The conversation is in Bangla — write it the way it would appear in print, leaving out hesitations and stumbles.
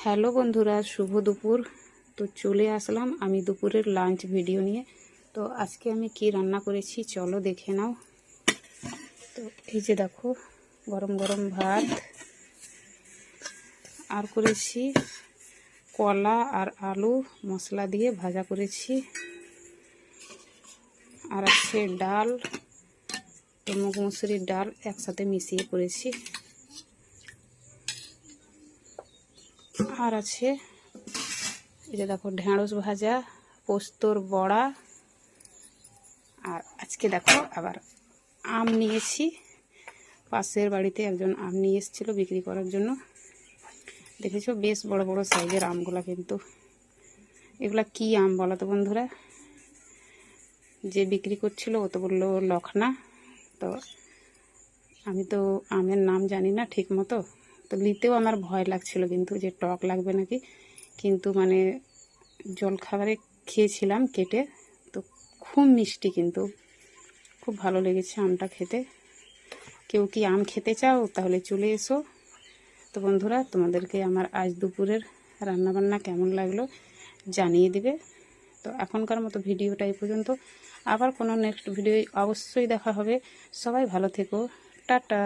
হ্যালো বন্ধুরা, শুভ দুপুর। তো চলে আসলাম আমি দুপুরের লাঞ্চ ভিডিও নিয়ে। তো আজকে আমি কি রান্না করেছি চলো দেখে নাও। তো এই যে দেখো, গরম গরম ভাত, আর করেছি কলা আর আলু মশলা দিয়ে ভাজা করেছি, আর আছে ডাল, তো মুগ মুসুরির ডাল একসাথে মিশিয়ে করেছি, আর আছে এই যে দেখো ঢেঁড়স ভাজা, পোস্তর বড়া, আর আজকে দেখো আবার আম নিয়েছি। পাশের বাড়িতে একজন আম নিয়ে এসেছিল বিক্রি করার জন্য। দেখেছো বেশ বড় বড় সাইজের আমগুলা, কিন্তু এগুলা কি আম বলো তো বন্ধুরা? যে বিক্রি করছিল ও তো বললো লখনা। তো আমি তো আমের নাম জানি না ঠিক মতো, তো নিতেও আমার ভয় লাগছিল, কিন্তু যে টক লাগবে নাকি। কিন্তু মানে জলখাবারে খেয়েছিলাম কেটে, তো খুব মিষ্টি, কিন্তু খুব ভালো লেগেছে আমটা খেতে। কেউ কি আম খেতে চাও তাহলে চলে এসো। তো বন্ধুরা, তোমাদেরকে আমার আজ দুপুরের রান্নাবান্না কেমন লাগলো জানিয়ে দিবে। তো এখনকার মতো ভিডিওটা এই পর্যন্ত, আবার কোনো নেক্সট ভিডিও অবশ্যই দেখা হবে। সবাই ভালো থেকো, টাটা।